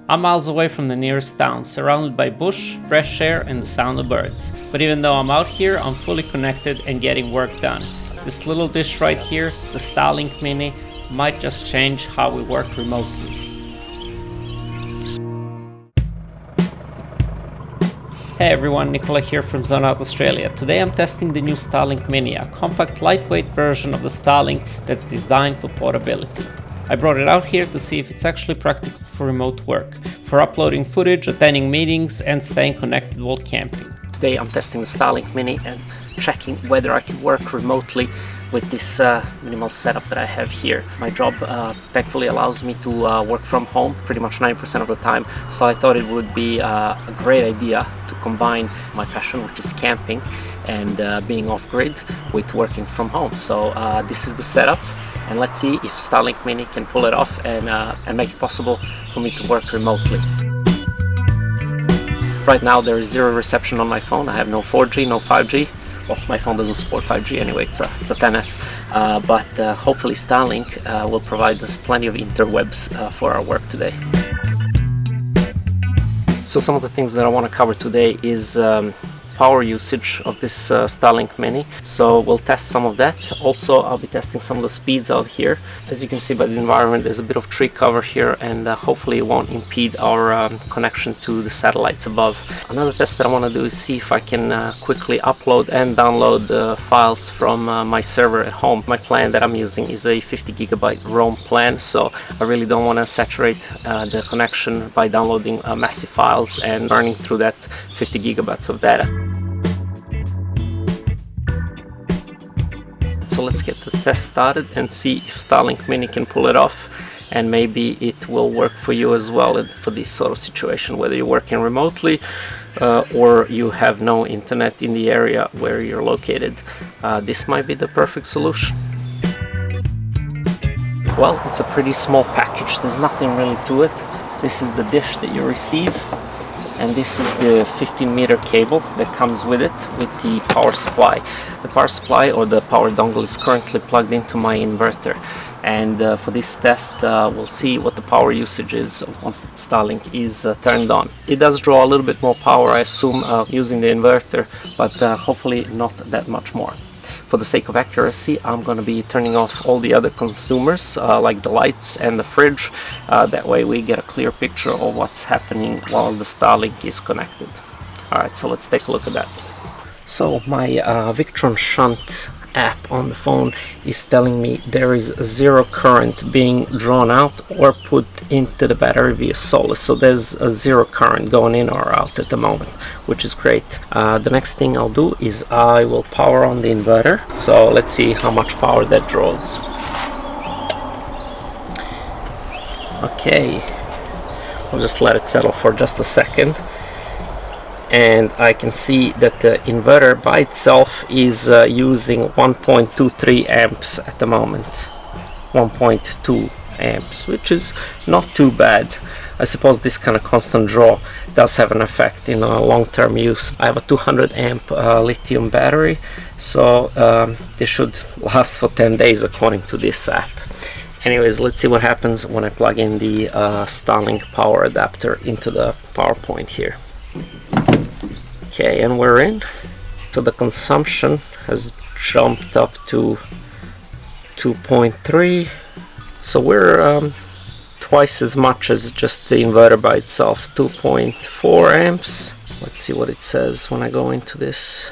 I'm miles away from the nearest town, surrounded by bush, fresh air and the sound of birds. But even though I'm out here, I'm fully connected and getting work done. This little dish right here, the Starlink Mini, might just change how we work remotely. Hey everyone, Nicola here from Zone Out Australia. Today I'm testing the new Starlink Mini, a compact lightweight version of the Starlink that's designed for portability. I brought it out here to see if it's actually practical for remote work, for uploading footage, attending meetings and staying connected while camping. Today I'm testing the Starlink Mini and checking whether I can work remotely with this minimal setup that I have here. My job thankfully allows me to work from home pretty much 90% of the time, so I thought it would be a great idea to combine my passion, which is camping, and being off-grid with working from home. So this is the setup, and let's see if Starlink Mini can pull it off and make it possible for me to work remotely. Right now there is zero reception on my phone. I have no 4G, no 5G. Well, my phone doesn't support 5G anyway, it's a 10S, but hopefully Starlink will provide us plenty of interwebs for our work today. So some of the things that I want to cover today is power usage of this Starlink Mini, so we'll test some of that. Also I'll be testing some of the speeds out here. As you can see by the environment, there's a bit of tree cover here, and hopefully it won't impede our connection to the satellites above. Another test that I want to do is see if I can quickly upload and download the files from my server at home. My plan that I'm using is a 50 gigabyte ROM plan, so I really don't want to saturate the connection by downloading massive files and burning through that 50 gigabytes of data. So let's get this test started and see if Starlink Mini can pull it off, and maybe it will work for you as well for this sort of situation, whether you're working remotely or you have no internet in the area where you're located. This might be the perfect solution. Well, it's a pretty small package, there's nothing really to it. This is the dish that you receive, and this is the 15-meter cable that comes with it, with the power supply. The power supply, or the power dongle, is currently plugged into my inverter, and for this test we'll see what the power usage is once Starlink is turned on. It does draw a little bit more power, I assume, using the inverter, but hopefully not that much more. For the sake of accuracy, I'm going to be turning off all the other consumers, like the lights and the fridge. That way we get a clear picture of what's happening while the Starlink is connected. Alright, so let's take a look at that. So my Victron Shunt app on the phone is telling me there is zero current being drawn out or put into the battery via solar. So there's a zero current going in or out at the moment, which is great. The next thing I'll do is I will power on the inverter. So let's see how much power that draws. Okay, I'll just let it settle for just a second. And I can see that the inverter by itself is using 1.23 amps at the moment. 1.2 amps, which is not too bad. I suppose this kind of constant draw does have an effect in long-term use. I have a 200 amp lithium battery, so this should last for 10 days according to this app. Anyways, let's see what happens when I plug in the Starlink power adapter into the power point here. Okay, and we're in. So the consumption has jumped up to 2.3. So we're twice as much as just the inverter by itself. 2.4 amps. Let's see what it says when I go into this.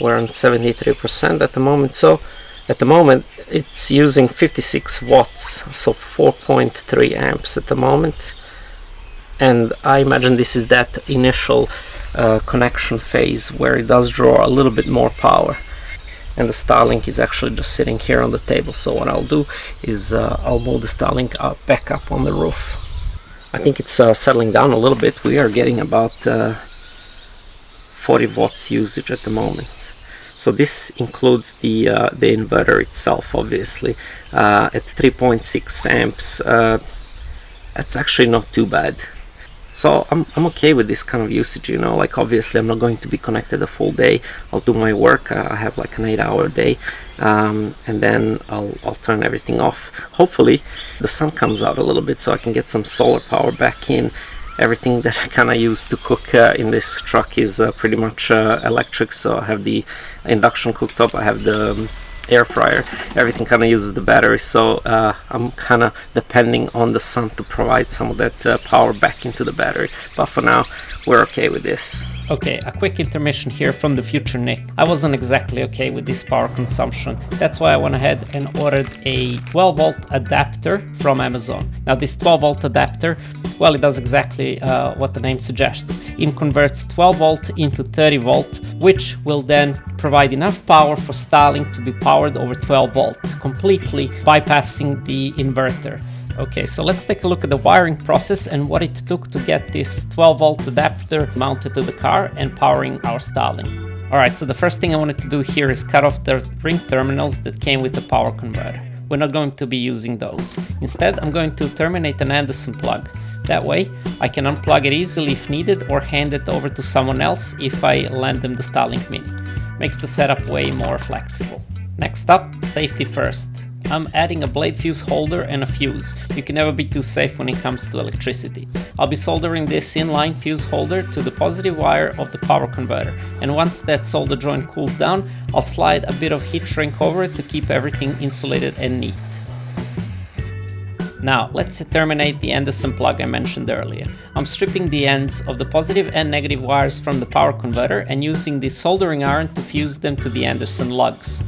We're on 73% at the moment. So at the moment it's using 56 watts, so 4.3 amps at the moment. And I imagine this is that initial connection phase where it does draw a little bit more power, and the Starlink is actually just sitting here on the table. So what I'll do is I'll move the Starlink back up on the roof. I think it's settling down a little bit. We are getting about 40 watts usage at the moment. So this includes the inverter itself, obviously. At 3.6 amps, that's actually not too bad. So I'm okay with this kind of usage, you know. Like, obviously I'm not going to be connected a full day. I'll do my work. I have like an 8-hour day, and then I'll turn everything off. Hopefully the sun comes out a little bit so I can get some solar power back in, Everything that I kind of use to cook in this truck is pretty much electric. So I have the induction cooktop, I have the air fryer, everything kind of uses the battery, so I'm kind of depending on the sun to provide some of that power back into the battery, but for now we're okay with this. Okay, a quick intermission here from the future Nick. I wasn't exactly okay with this power consumption. That's why I went ahead and ordered a 12 volt adapter from Amazon. Now this 12 volt adapter, well, it does exactly what the name suggests. It converts 12 volt into 30 volt, which will then provide enough power for Starlink to be powered over 12 volt, completely bypassing the inverter. Okay, so let's take a look at the wiring process and what it took to get this 12 volt adapter mounted to the car and powering our Starlink. Alright, so the first thing I wanted to do here is cut off the ring terminals that came with the power converter. We're not going to be using those. Instead, I'm going to terminate an Anderson plug. That way, I can unplug it easily if needed or hand it over to someone else if I lend them the Starlink Mini. Makes the setup way more flexible. Next up, safety first. I'm adding a blade fuse holder and a fuse. You can never be too safe when it comes to electricity. I'll be soldering this inline fuse holder to the positive wire of the power converter, and once that solder joint cools down, I'll slide a bit of heat shrink over it to keep everything insulated and neat. Now, let's terminate the Anderson plug I mentioned earlier. I'm stripping the ends of the positive and negative wires from the power converter and using the soldering iron to fuse them to the Anderson lugs.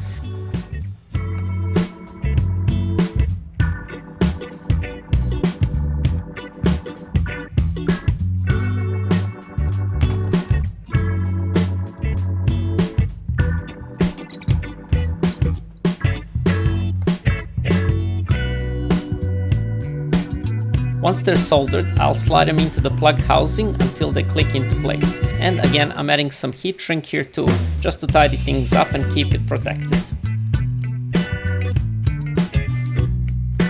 Once they're soldered, I'll slide them into the plug housing until they click into place. And again, I'm adding some heat shrink here too, just to tidy things up and keep it protected.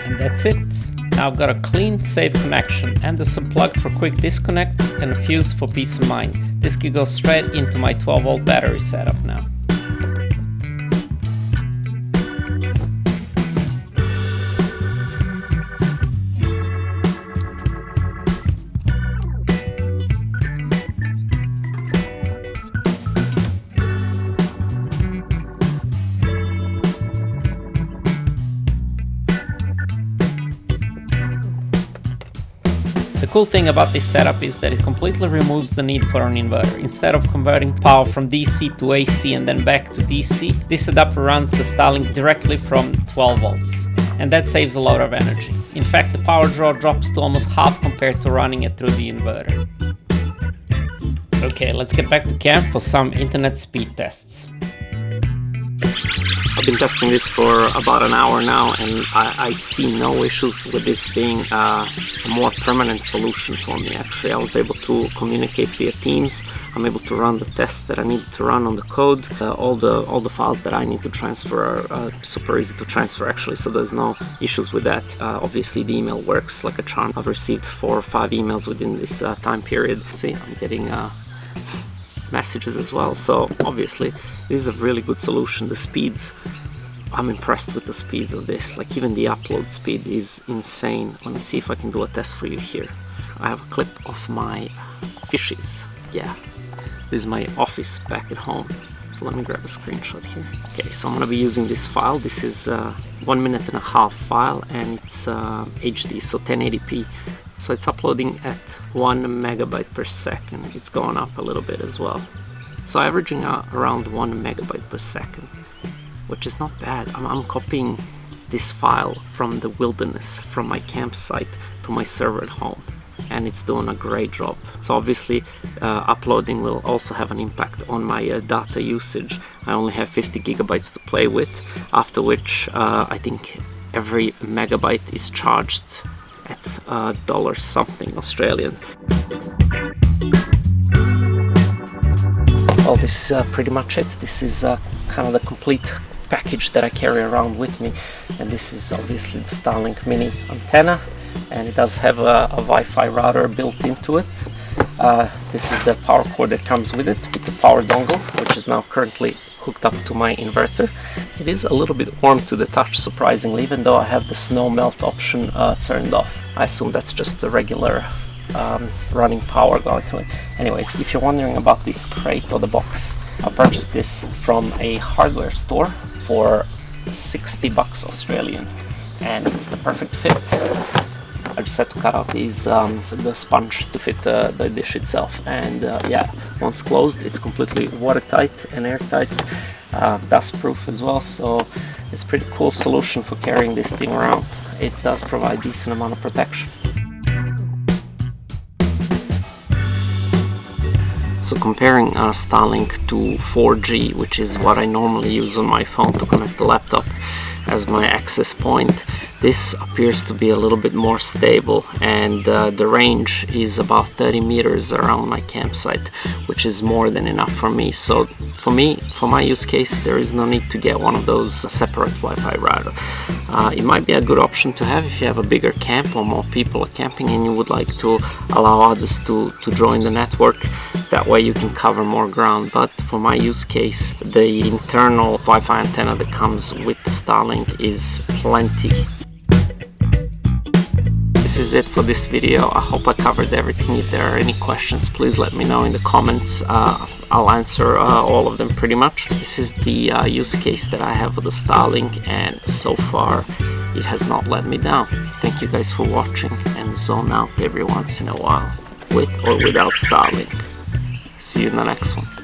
And that's it. Now I've got a clean, safe connection, Anderson plug for quick disconnects and a fuse for peace of mind. This can go straight into my 12 volt battery setup now. The cool thing about this setup is that it completely removes the need for an inverter. Instead of converting power from DC to AC and then back to DC, this adapter runs the Starlink directly from 12 volts. And that saves a lot of energy. In fact, the power draw drops to almost half compared to running it through the inverter. Okay, let's get back to camp for some internet speed tests. I've been testing this for about an hour now, and I see no issues with this being a more permanent solution for me. Actually, I was able to communicate via Teams. I'm able to run the tests that I needed to run on the code. All the files that I need to transfer are super easy to transfer actually, so there's no issues with that. Obviously, the email works like a charm. I've received 4 or 5 emails within this time period. See, I'm getting messages as well, so obviously this is a really good solution. The speeds, I'm impressed with the speeds of this, like even the upload speed is insane. Let me see if I can do a test for you here. I have a clip of my fishes. Yeah, this is my office back at home, so let me grab a screenshot here. Okay, so I'm gonna be using this file. This is 1.5 minute file, and it's HD, so 1080p. So it's uploading at 1 megabyte per second. It's going up a little bit as well. So averaging around 1 megabyte per second, which is not bad. I'm copying this file from the wilderness, from my campsite to my server at home, and it's doing a great job. So obviously uploading will also have an impact on my data usage. I only have 50 gigabytes to play with, after which I think every megabyte is charged at $1 something Australian. Well, this is pretty much it. This is kind of the complete package that I carry around with me, and this is obviously the Starlink Mini antenna, and it does have a Wi-Fi router built into it. This is the power cord that comes with it, with the power dongle, which is now currently hooked up to my inverter. It is a little bit warm to the touch, surprisingly, even though I have the snow melt option turned off. I assume that's just a regular running power going to it. Anyways, if you're wondering about this crate or the box, I purchased this from a hardware store for 60 bucks Australian, and it's the perfect fit. I just had to cut out the sponge to fit the dish itself, and yeah, once closed it's completely watertight and airtight, dust proof as well, so it's a pretty cool solution for carrying this thing around. It does provide decent amount of protection. So comparing Starlink to 4G, which is what I normally use on my phone to connect the laptop as my access point, this appears to be a little bit more stable, and the range is about 30 meters around my campsite, which is more than enough for me. So for my use case, there is no need to get one of those separate Wi-Fi router. It might be a good option to have if you have a bigger camp or more people are camping and you would like to allow others to join the network. That way you can cover more ground, but for my use case, the internal Wi-Fi antenna that comes with the Starlink is plenty. This is it for this video. I hope I covered everything. If there are any questions, please let me know in the comments. I'll answer all of them pretty much. This is the use case that I have with the Starlink, and so far it has not let me down. Thank you guys for watching, and zone out every once in a while, with or without Starlink. See you in the next one.